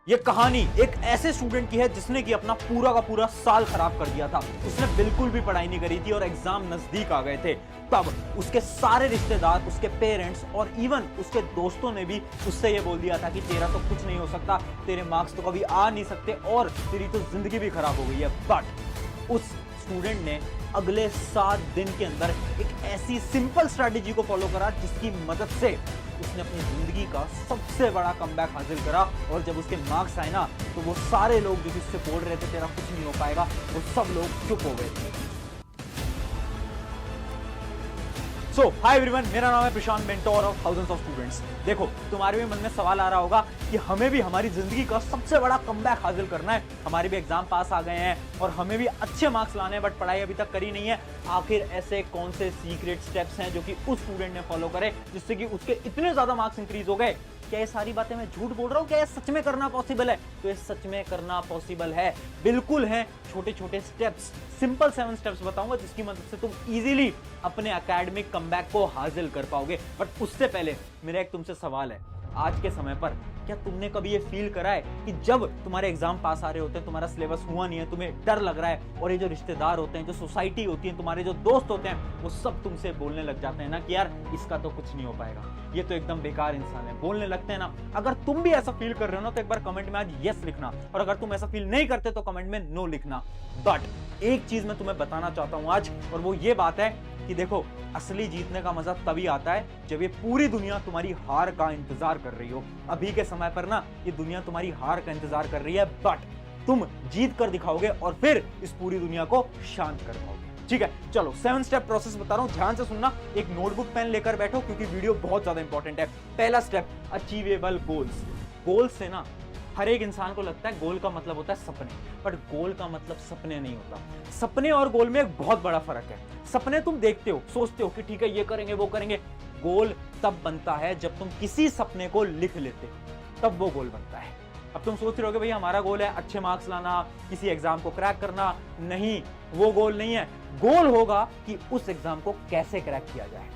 ये कहानी एक ऐसे स्टूडेंट की है जिसने कि अपना पूरा का पूरा साल खराब कर दिया था। उसने बिल्कुल भी पढ़ाई नहीं करी थी और एग्जाम नजदीक आ गए थे। तब उसके सारे रिश्तेदार, उसके पेरेंट्स और इवन उसके दोस्तों ने भी उससे ये बोल दिया था कि तेरा तो कुछ नहीं हो सकता, तेरे मार्क्स तो कभी आ नहीं सकते और तेरी तो जिंदगी भी खराब हो गई है। बट उस स्टूडेंट ने अगले 7 दिन के अंदर एक ऐसी सिंपल स्ट्रैटेजी को फॉलो करा जिसकी मदद से उसने अपनी जिंदगी का सबसे बड़ा कमबैक हासिल करा। और जब उसके मार्क्स आए ना तो वो सारे लोग जो उससे बोल रहे थे तेरा कुछ नहीं हो पाएगा, वो सब लोग चुप हो गए थे। सो हाय एवरीवन, मेरा नाम है Prashant, mentor of thousands of students. देखो, तुम्हारे भी मन में सवाल आ रहा होगा कि हमें भी हमारी जिंदगी का सबसे बड़ा कमबैक हासिल करना है, हमारे भी एग्जाम पास आ गए हैं और हमें भी अच्छे मार्क्स लाने हैं, बट पढ़ाई अभी तक करी नहीं है। आखिर ऐसे कौन से सीक्रेट स्टेप्स हैं जो कि उस स्टूडेंट ने फॉलो करे जिससे कि उसके इतने ज्यादा मार्क्स इंक्रीज हो गए? क्या ये सारी बातें मैं झूठ बोल रहा हूँ? क्या ये सच में करना पॉसिबल है? तो ये सच में करना पॉसिबल है, बिल्कुल है। छोटे छोटे स्टेप्स, सिंपल 7 स्टेप्स बताऊंगा जिसकी मदद से तुम इजीली अपने एकेडमिक कमबैक को हासिल कर पाओगे। बट उससे पहले मेरा एक तुमसे सवाल है, आज के समय पर क्या तुमने कभी ये फील करा है कि जब तुम्हारे एग्जाम पास आ रहे होते हैं, तुम्हारा सिलेबस हुआ नहीं है, तुम्हें डर लग रहा है और ये जो रिश्तेदार होते हैं, जो सोसाइटी होती है, तुम्हारे जो दोस्त होते हैं, वो सब तुमसे बोलने लग जाते हैं ना कि यार इसका तो कुछ नहीं हो पाएगा, ये तो एकदम बेकार इंसान है, बोलने लगते हैं ना। अगर तुम भी ऐसा फील कर रहे हो ना तो एक बार कमेंट में आज यस लिखना, और अगर तुम ऐसा फील नहीं करते तो कमेंट में नो लिखना। बट एक चीज मैं तुम्हें बताना चाहता हूं आज, और वो ये बात है कि देखो, असली जीतने का मजा तभी आता है जब ये पूरी दुनिया तुम्हारी हार का इंतजार कर रही हो। अभी के समय पर ना ये दुनिया तुम्हारी हार का इंतजार कर रही है, बट तुम जीत कर दिखाओगे और फिर इस पूरी दुनिया को शांत कर पाओगे। ठीक है, चलो 7 स्टेप प्रोसेस बता रहा हूं, ध्यान से सुनना। एक नोटबुक पेन लेकर बैठो क्योंकि वीडियो बहुत ज्यादा इंपॉर्टेंट है। पहला स्टेप, अचीवेबल गोल्स। गोल्स से ना हर एक इंसान को लगता है गोल का मतलब होता है सपने, बट गोल का मतलब सपने नहीं होता। सपने और गोल में एक बहुत बड़ा फर्क है। सपने तुम देखते हो, सोचते हो कि ठीक है ये करेंगे वो करेंगे। गोल तब बनता है जब तुम किसी सपने को लिख लेते हो, तब वो गोल बनता है। अब तुम सोच रहे हो भैया हमारा गोल है अच्छे मार्क्स लाना, किसी एग्जाम को क्रैक करना। नहीं, वो गोल नहीं है। गोल होगा कि उस एग्जाम को कैसे क्रैक किया जाए,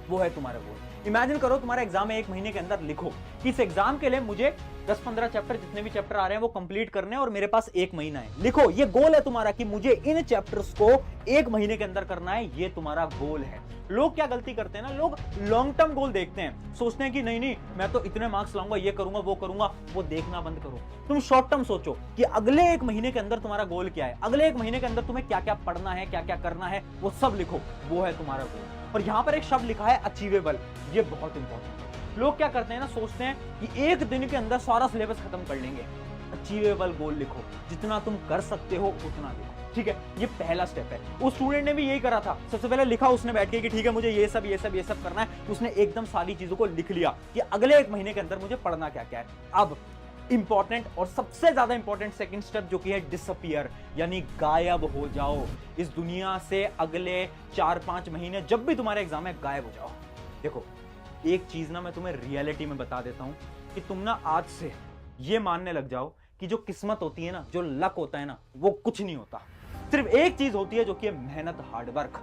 वो है तुम्हारा गोल। इमेजिन करो तुम्हारा एग्जाम है, 1 महीने के अंदर लिखो कि इस एग्जाम के लिए मुझे 10-15 चैप्टर, जितने भी चैप्टर आ रहे हैं वो कंप्लीट करने हैं और मेरे पास 1 महीना है। लिखो, ये गोल है तुम्हारा कि मुझे इन चैप्टर्स को 1 महीने के अंदर करना है, ये तुम्हारा गोल है। लोग क्या गलती करते हैं ना, लोग लॉन्ग टर्म गोल देखते हैं, सोचते हैं कि नहीं मैं तो इतने मार्क्स लाऊंगा, ये करूंगा वो करूंगा। वो देखना बंद करो, तुम शॉर्ट टर्म सोचो कि अगले 1 महीने के अंदर तुम्हारा गोल क्या है, अगले 1 महीने के अंदर तुम्हें क्या क्या पढ़ना है, क्या क्या करना है, वो सब लिखो, वो है तुम्हारा गोल। और यहां पर एक शब्द लिखा है अचीवेबल, ये बहुत इंपॉर्टेंट है। लोग क्या करते हैं ना, सोचते हैं कि 1 दिन के अंदर सारा सिलेबस खत्म कर लेंगे। अचीवेबल गोल लिखो, जितना तुम कर सकते हो उतना लिखो। ठीक है, ये पहला स्टेप है। उस स्टूडेंट ने भी यही करा था। सबसे पहले लिखा उसने बैठ के कि ठीक है मुझे ये सब करना है। उसने एकदम सारी चीजों को लिख लिया कि अगले 1 महीने के अंदर मुझे पढ़ना क्या क्या है। अब इंपॉर्टेंट और सबसे ज्यादा इंपॉर्टेंट सेकंड स्टेप जो कि है डिसअपियर, यानी गायब हो जाओ इस दुनिया से। अगले 4-5 महीने जब भी तुम्हारे एग्जाम है, गायब हो जाओ। देखो, एक चीज ना मैं तुम्हें रियलिटी में बता देता हूं कि तुम ना आज से ये मानने लग जाओ कि जो किस्मत होती है ना, जो लक होता है ना, वो कुछ नहीं होता। सिर्फ एक चीज होती है जो कि है मेहनत, हार्डवर्क।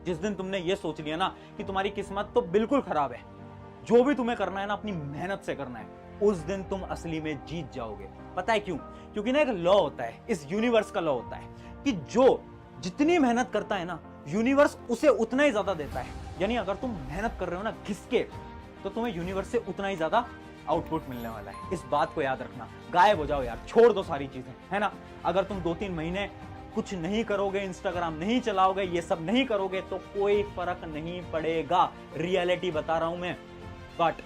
जिस दिन तुमने ये सोच लिया ना कि तुम्हारी किस्मत तो बिल्कुल खराब है, जो भी तुम्हें करना है ना अपनी मेहनत से करना है, उस दिन तुम असली में जीत जाओगे। पता है क्यों? क्योंकि ना एक लॉ होता है, इस यूनिवर्स का लॉ होता है कि जो जितनी मेहनत करता है ना, यूनिवर्स उसे उतना ही ज्यादा देता है। यानी अगर तुम मेहनत कर रहे हो ना घिसके, तो तुम्हें यूनिवर्स से उतना ही ज्यादा आउटपुट मिलने वाला है। इस बात को याद रखना। गायब हो जाओ यार, छोड़ दो सारी चीजें, है ना। अगर तुम 2-3 महीने कुछ नहीं करोगे, इंस्टाग्राम नहीं चलाओगे, ये सब नहीं करोगे, तो कोई फर्क नहीं पड़ेगा। रियलिटी बता रहा हूं मैं। बट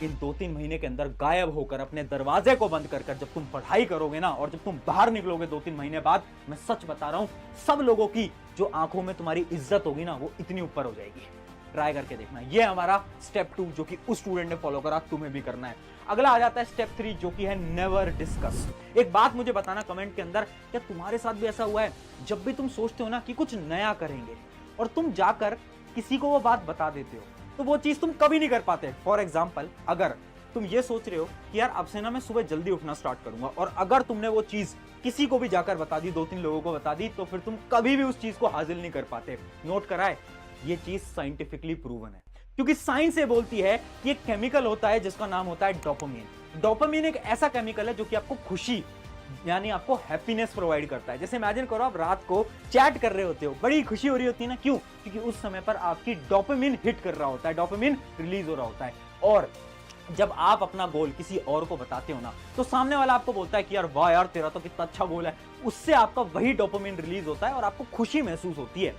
इन 2-3 महीने के अंदर गायब होकर अपने दरवाजे को बंद कर जब तुम पढ़ाई करोगे ना, और जब तुम बाहर निकलोगे 2-3 महीने बाद, मैं सच बता रहा हूं, सब लोगों की जो आंखों में तुम्हारी इज्जत होगी ना, वो इतनी ऊपर हो जाएगी। ट्राई करके देखना। ये हमारा स्टेप 2 जो कि उस स्टूडेंट ने फॉलो करा, तुम्हें भी करना है। अगला आ जाता है स्टेप 3 जो कि है नेवर डिस्कस। एक बात मुझे बताना कमेंट के अंदर, क्या तुम्हारे साथ भी ऐसा हुआ है जब भी तुम सोचते हो ना कि कुछ नया करेंगे और तुम जाकर किसी को वो बात बता देते हो, तो वो चीज तुम कभी नहीं कर पाते। फॉर एग्जाम्पल, अगर तुम ये सोच रहे हो कि यार अब से ना मैं सुबह जल्दी उठना स्टार्ट करूंगा, और अगर तुमने वो चीज किसी को भी जाकर बता दी, 2-3 लोगों को बता दी, तो फिर तुम कभी भी उस चीज को हासिल नहीं कर पाते। नोट कराए, ये चीज साइंटिफिकली प्रूवन है, क्योंकि साइंस ये बोलती है कि एक केमिकल होता है जिसका नाम होता है डोपामिन। डोपामिन एक ऐसा केमिकल है जो कि आपको खुशी यानी आपको हैप्पीनेस प्रोवाइड करता है। जैसे इमेजिन करो आप रात को चैट कर रहे होते हो, बड़ी खुशी हो रही होती है ना, क्यों? क्योंकि उस समय पर आपकी डोपामिन हिट कर रहा होता है, डोपामिन रिलीज हो रहा होता है। और जब आप अपना गोल किसी और को बताते हो ना, तो सामने वाला आपको बोलता है कि यार वाह यार तेरा तो कितना अच्छा गोल है, उससे आपका वही डोपामिन रिलीज होता है और आपको खुशी महसूस होती है,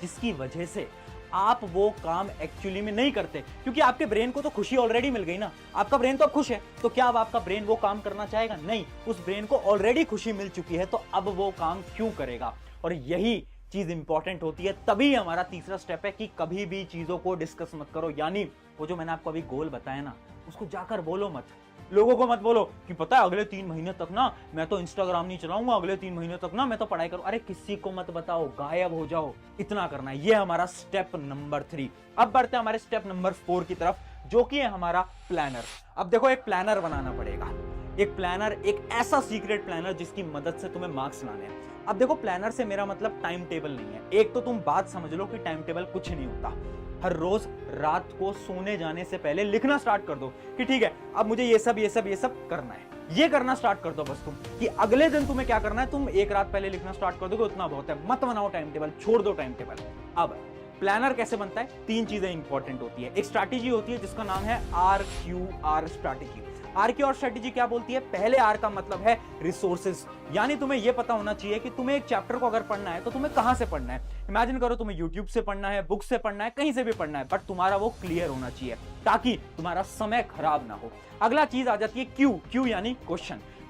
जिसकी वजह से आप वो काम एक्चुअली में नहीं करते, क्योंकि आपके ब्रेन को तो खुशी ऑलरेडी मिल गई ना, आपका ब्रेन तो खुश है, तो क्या अब आपका ब्रेन वो काम करना चाहेगा? नहीं, उस ब्रेन को ऑलरेडी खुशी मिल चुकी है, तो अब वो काम क्यों करेगा? और यही चीज इंपॉर्टेंट होती है, तभी हमारा तीसरा स्टेप है कि कभी भी चीजों को डिस्कस मत करो। यानी वो जो मैंने आपको अभी गोल बताया ना, उसको जाकर बोलो मत, लोगों को मत बोलो कि पता है अगले 3 महीने तक ना मैं तो इंस्टाग्राम नहीं चलाऊंगा, अगले 3 महीने तक ना मैं तो पढ़ाई करूं। अरे किसी को मत बताओ, गायब हो जाओ, इतना करना है। ये हमारा स्टेप नंबर 3। अब बढ़ते हैं हमारे स्टेप नंबर 4 की तरफ, जो कि है हमारा प्लानर। अब देखो, एक प्लानर बनाना पड़ेगा, एक प्लानर, एक ऐसा सीक्रेट प्लानर जिसकी मदद से तुम्हें मार्क्स लाने हैं। अब देखो, प्लानर से मेरा मतलब टाइम टेबल नहीं है। एक तो तुम बात समझ लो कि टाइम टेबल कुछ नहीं होता। हर रोज रात को सोने जाने से पहले लिखना स्टार्ट कर दो कि ठीक है अब मुझे ये सब करना है, ये करना स्टार्ट कर दो बस तुम, कि अगले दिन तुम्हें क्या करना है, तुम एक रात पहले लिखना स्टार्ट कर दोगे, उतना बहुत है। मत बनाओ टाइम टेबल, छोड़ दो टाइम टेबल। अब प्लानर कैसे बनता है? 3 चीजें इंपॉर्टेंट होती है। एक स्ट्रैटेजी होती है जिसका नाम है RQR स्ट्रैटेजी। RQR स्ट्रैटेजी क्या बोलती है? पहले R का मतलब है रिसोर्सेज, यानी तुम्हें यह पता होना चाहिए कि तुम्हें एक चैप्टर को अगर पढ़ना है तो तुम्हें कहां से पढ़ना है। इमेजिन करो तुम्हें YouTube से पढ़ना है, बुक से पढ़ना है, कहीं से भी पढ़ना है, बट तुम्हारा वो क्लियर होना चाहिए ताकि तुम्हारा समय खराब ना हो। अगला चीज आ जाती है Q यानी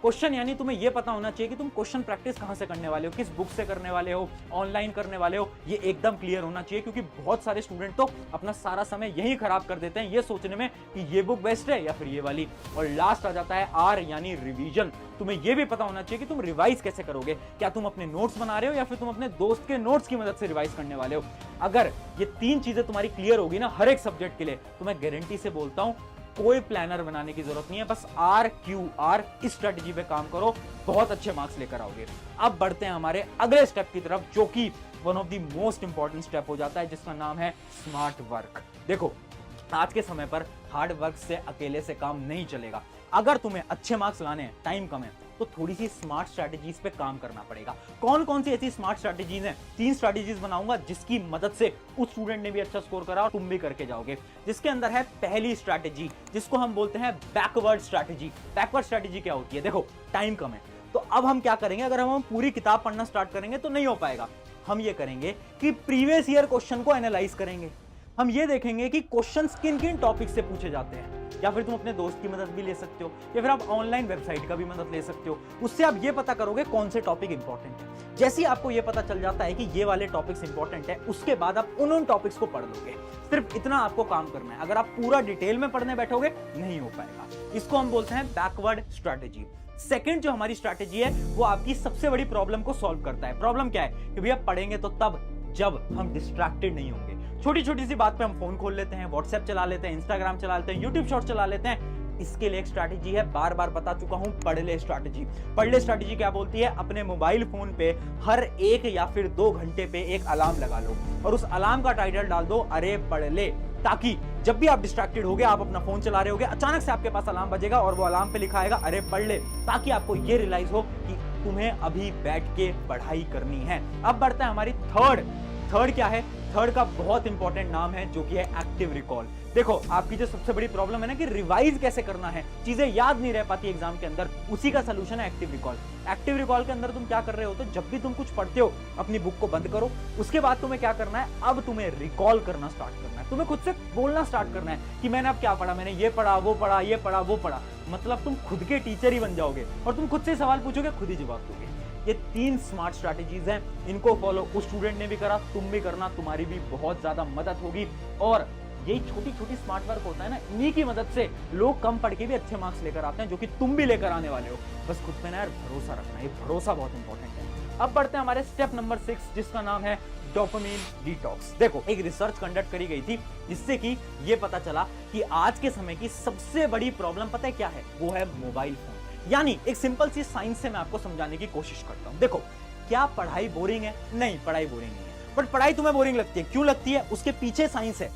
क्वेश्चन, यानी तुम्हें यह पता होना चाहिए कि तुम क्वेश्चन प्रैक्टिस कहां से करने वाले हो, किस बुक से करने वाले हो, ऑनलाइन करने वाले हो, ये एकदम क्लियर होना चाहिए। क्योंकि बहुत सारे स्टूडेंट तो अपना सारा समय यही खराब कर देते हैं ये सोचने में कि ये बुक बेस्ट है या फिर ये वाली। और लास्ट आ जाता है R यानी रिवीजन। तुम्हें यह भी पता होना चाहिए कि तुम रिवाइज कैसे करोगे, क्या तुम अपने नोट्स बना रहे हो या फिर तुम अपने दोस्त के नोट्स की मदद से रिवाइज करने वाले हो। अगर ये 3 चीजें तुम्हारी क्लियर होगी ना हर एक सब्जेक्ट के लिए, तो मैं गारंटी से बोलता हूं कोई प्लानर बनाने की जरूरत नहीं है, बस RQR इस स्ट्रेटजी पे काम करो, बहुत अच्छे मार्क्स लेकर आओगे। अब बढ़ते हैं हमारे अगले स्टेप की तरफ, जो कि one of the most important step हो जाता है, जिसका नाम है स्मार्ट वर्क। देखो, आज के समय पर हार्ड वर्क से अकेले से काम नहीं चलेगा। अगर तुम्हें अच्छे मार्क्स लाने हैं, टाइम कम है, तो थोड़ी सी स्मार्ट स्ट्रैटेजीज पे काम करना पड़ेगा। कौन कौन सी ऐसी स्मार्ट स्ट्रैटेजीज हैं? 3 स्ट्रैटेजीज बनाऊंगा जिसकी मदद से उस स्टूडेंट ने भी अच्छा स्कोर करा और तुम भी करके जाओगे। जिसके अंदर है पहली स्ट्रैटेजी, जिसको हम बोलते हैं बैकवर्ड स्ट्रैटेजी। बैकवर्ड स्ट्रैटेजी क्या होती है? देखो, टाइम कम है, तो अब हम क्या करेंगे? अगर हम पूरी किताब पढ़ना स्टार्ट करेंगे तो नहीं हो पाएगा। हम ये करेंगे कि प्रीवियस ईयर क्वेश्चन को एनालाइज करेंगे। हम ये देखेंगे कि क्वेश्चंस किन किन टॉपिक से पूछे जाते हैं, या फिर तुम अपने दोस्त की मदद भी ले सकते हो, या फिर आप ऑनलाइन वेबसाइट का भी मदद ले सकते हो। उससे आप ये पता करोगे कौन से टॉपिक इंपॉर्टेंट है। जैसे ही आपको ये पता चल जाता है कि ये वाले टॉपिक्स इंपॉर्टेंट है, उसके बाद आप उन टॉपिक्स को पढ़ लोगे। सिर्फ इतना आपको काम करना है। अगर आप पूरा डिटेल में पढ़ने बैठोगे नहीं हो पाएगा। इसको हम बोलते हैं बैकवर्ड स्ट्रैटेजी। सेकंड जो हमारी स्ट्रैटेजी है वो आपकी सबसे बड़ी प्रॉब्लम को सॉल्व करता है। प्रॉब्लम क्या है? कि भैया पढ़ेंगे तो तब जब हम डिस्ट्रैक्टेड नहीं होंगे। छोटी छोटी सी बात पे हम फोन खोल लेते हैं, व्हाट्सएप चला लेते हैं, इंस्टाग्राम चला लेते हैं, यूट्यूब शॉर्ट चला लेते हैं। इसके लिए एक स्ट्रैटेजी है, बार बार बता चुका हूं, पढ़ ले स्ट्रैटेजी। पढ़ ले स्ट्रैटेजी क्या बोलती है? अपने मोबाइल फोन पे हर 1 या फिर 2 घंटे पे एक अलार्म लगा लो और उस अलार्म का टाइटल डाल दो अरे पढ़ ले, ताकि जब भी आप डिस्ट्रैक्टेड होगे, आप अपना फोन चला रहे होगे, अचानक से आपके पास अलार्म बजेगा और वो अलार्म पे लिखा आएगा अरे पढ़ ले, ताकि आपको ये रियलाइज हो कि तुम्हें अभी बैठ के पढ़ाई करनी है। अब बढ़ता है हमारी थर्ड क्या है? थर्ड का बहुत इंपॉर्टेंट नाम है जो कि है एक्टिव रिकॉल। देखो, आपकी जो सबसे बड़ी प्रॉब्लम है ना कि रिवाइज कैसे करना है, चीजें याद नहीं रह पाती एग्जाम के अंदर, उसी का सलूशन है एक्टिव रिकॉल। एक्टिव रिकॉल के अंदर तुम क्या कर रहे हो? तो जब भी तुम कुछ पढ़ते हो अपनी बुक को बंद करो, उसके बाद तुम्हें क्या करना है? अब तुम्हें रिकॉल करना स्टार्ट करना है। तुम्हें खुद से बोलना स्टार्ट करना है कि मैंने अब क्या पढ़ा, मैंने ये पढ़ा, वो पढ़ा, ये पढ़ा, वो पढ़ा। मतलब तुम खुद के टीचर ही बन जाओगे और तुम खुद से सवाल पूछोगे, खुद ही जवाब दोगे। ये 3 स्मार्ट स्ट्रैटेजीज हैं, इनको फॉलो उस स्टूडेंट ने भी करा, तुम भी करना, तुम्हारी भी बहुत ज्यादा मदद होगी। और यही छोटी छोटी स्मार्ट वर्क होता है ना, इन्हीं की मदद से लोग कम पढ़ के भी अच्छे मार्क्स लेकर आते हैं, जो कि तुम भी लेकर आने वाले हो। बस खुद पे ना यार भरोसा रखना, ये भरोसा बहुत इंपॉर्टेंट है। अब बढ़ते हैं हमारे स्टेप नंबर 6, जिसका नाम है डोपामिन डिटॉक्स। देखो, एक रिसर्च कंडक्ट करी गई थी जिससे कि ये पता चला कि आज के समय की सबसे बड़ी प्रॉब्लम पता है क्या है? वो है मोबाइल फोन। यानी एक सिंपल सी साइंस से मैं आपको समझाने की कोशिश करता हूं। देखो, क्या पढ़ाई बोरिंग है? नहीं, पढ़ाई बोरिंग नहीं है, बट पढ़ाई तुम्हें बोरिंग लगती है। क्यों लगती है? उसके पीछे साइंस है।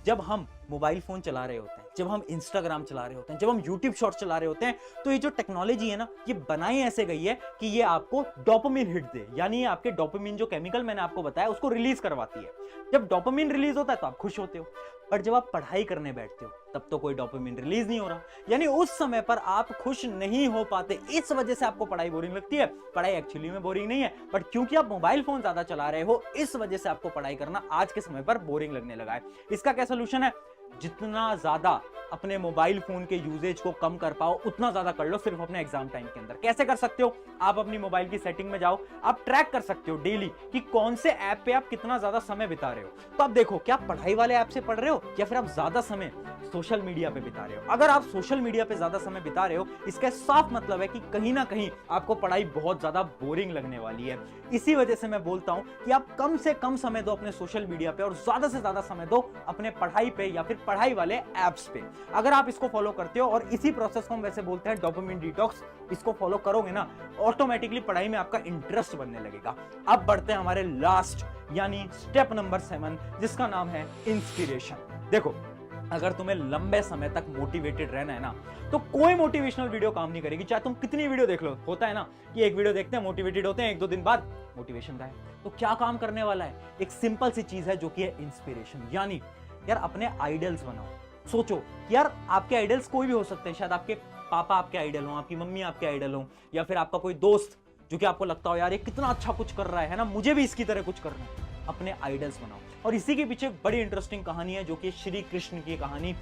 जब हम मोबाइल फोन चला रहे होते हैं, जब हम इंस्टाग्राम चला रहे होते हैं, जब हम यूट्यूब शॉर्ट चला रहे होते हैं, तो ये जो टेक्नोलॉजी है ना, ये बनाई ऐसे गई है कि ये आपको डोपामिन हिट दे, यानी ये आपके डोपामिन जो केमिकल मैंने आपको बताया उसको रिलीज करवाती है। जब डोपामिन रिलीज होता है तो आप खुश होते हो, पर जब आप पढ़ाई करने बैठते हो तब तो कोई डोपामिन रिलीज नहीं हो रहा, यानी उस समय पर आप खुश नहीं हो पाते। इस वजह से आपको पढ़ाई बोरिंग लगती है। पढ़ाई एक्चुअली में बोरिंग नहीं है, बट क्योंकि आप मोबाइल फोन ज्यादा चला रहे हो, इस वजह से आपको पढ़ाई करना आज के समय पर बोरिंग लगने लगा है। इसका क्या सोल्यूशन है? जितना ज्यादा अपने मोबाइल फोन के यूजेज को कम कर पाओ उतना ज्यादा कर लो, सिर्फ अपने एग्जाम टाइम के अंदर। कैसे कर सकते हो? आप अपनी मोबाइल की सेटिंग में जाओ, आप ट्रैक कर सकते हो डेली कि कौन से ऐप पे आप कितना ज्यादा समय बिता रहे हो। तो आप देखो क्या आप पढ़ाई वाले ऐप से पढ़ रहे हो या फिर आप ज्यादा समय सोशल मीडिया पे बिता रहे हो। अगर आप सोशल मीडिया पे ज्यादा समय बिता रहे हो, इसका साफ मतलब है कि कहीं ना कहीं आपको पढ़ाई बहुत ज्यादा बोरिंग लगने वाली है। इसी वजह से मैं बोलता हूं कि आप कम से कम समय दो अपने सोशल मीडिया पे और ज्यादा से ज्यादा समय दो अपने पढ़ाई पे या फिर पढ़ाई वाले ऐप्स पे। अगर आप इसको फॉलो करते हो, और इसी प्रोसेस को हम वैसे बोलते हैं डोपामिन डिटॉक्स, इसको फॉलो करोगे ना, ऑटोमेटिकली पढ़ाई में आपका इंटरेस्ट बनने लगेगा। अब बढ़ते हैं हमारे लास्ट यानी स्टेप नंबर 7, जिसका नाम है इंस्पिरेशन। देखो, अगर तुम्हें लंबे समय तक मोटिवेटेड रहना है ना, तो कोई मोटिवेशनल वीडियो काम नहीं करेगी, चाहे तुम कितनी वीडियो देख लो। होता है ना कि एक वीडियो देखते हैं, मोटिवेटेड होते हैं, 1-2 दिन बाद मोटिवेशन गायब। तो क्या काम करने वाला है? एक सिंपल सी चीज है जो कि है इंस्पिरेशन। यानी यार अपने आइडल्स बनाओ। सोचो कि यार आपके आइडल्स कोई भी हो सकते हैं, शायद आपके पापा आपके आइडल हो, आपकी मम्मी आपके आइडल हो, या फिर आपका कोई दोस्त जो कि आपको लगता हो यार ये कितना अच्छा कुछ कर रहा है ना, मुझे भी इसकी तरह कुछ करना है। अपने आइडल्स बनाओ। और इसी के पीछे एक बड़ी इंटरेस्टिंग कहानी है जो कि श्री कृष्ण की कहानी।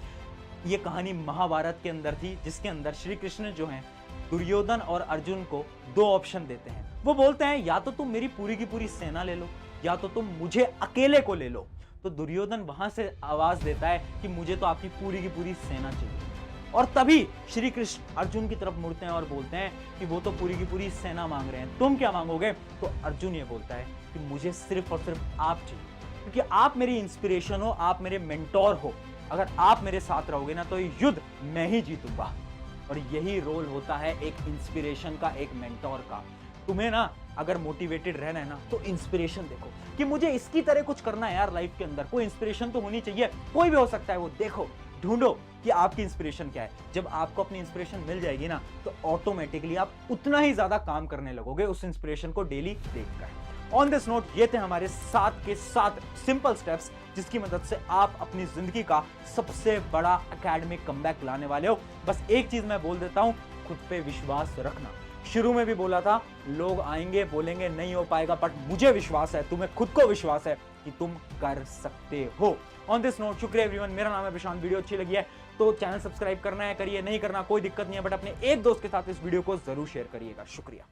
ये कहानी महाभारत के अंदर थी, जिसके अंदर श्री कृष्ण जो हैं दुर्योधन और अर्जुन को 2 ऑप्शन देते हैं। वो बोलते हैं या तो तुम मेरी पूरी की पूरी सेना ले लो या तो तुम मुझे अकेले को ले लो। तो दुर्योधन वहां से आवाज देता है कि मुझे तो आपकी पूरी की पूरी सेना चाहिए। और तभी श्री कृष्ण अर्जुन की तरफ मुड़ते हैं और बोलते हैं कि वो तो पूरी की पूरी सेना मांग रहे हैं, तुम क्या मांगोगे? तो अर्जुन ये बोलता है कि मुझे सिर्फ और सिर्फ आप चाहिए, क्योंकि आप मेरी इंस्पिरेशन हो, आप मेरे मेंटोर हो। अगर आप मेरे साथ रहोगे ना तो ये युद्ध मैं ही जीतूंगा। और यही रोल होता है एक इंस्पिरेशन का, एक मेंटोर का। तुम्हें ना अगर मोटिवेटेड रहना है ना तो इंस्पिरेशन देखो कि मुझे इसकी तरह कुछ करना है यार लाइफ के अंदर। कोई इंस्पिरेशन तो होनी चाहिए, कोई भी हो सकता है वो। देखो, ढूंढो कि आपकी इंस्पिरेशन क्या है। जब आपको अपनी इंस्पिरेशन मिल जाएगी ना तो ऑटोमेटिकली आप उतना ही ज्यादा काम करने लगोगे उस इंस्पिरेशन को डेली देखकर। ऑन दिस नोट, ये थे हमारे 7 के 7 सिंपल स्टेप्स जिसकी मदद से आप अपनी जिंदगी का सबसे बड़ा एकेडमिक कमबैक लाने वाले हो। बस एक चीज मैं बोल देता हूं, खुद पे विश्वास रखना। शुरू में भी बोला था लोग आएंगे बोलेंगे नहीं हो पाएगा, बट मुझे विश्वास है, तुम्हें खुद को विश्वास है कि तुम कर सकते हो। ऑन दिस नोट, शुक्रिया एवरीवन। मेरा नाम है प्रशांत। वीडियो अच्छी लगी है तो चैनल सब्सक्राइब करना है, करिए, नहीं करना कोई दिक्कत नहीं है, बट अपने एक दोस्त के साथ इस वीडियो को जरूर शेयर करिएगा। शुक्रिया।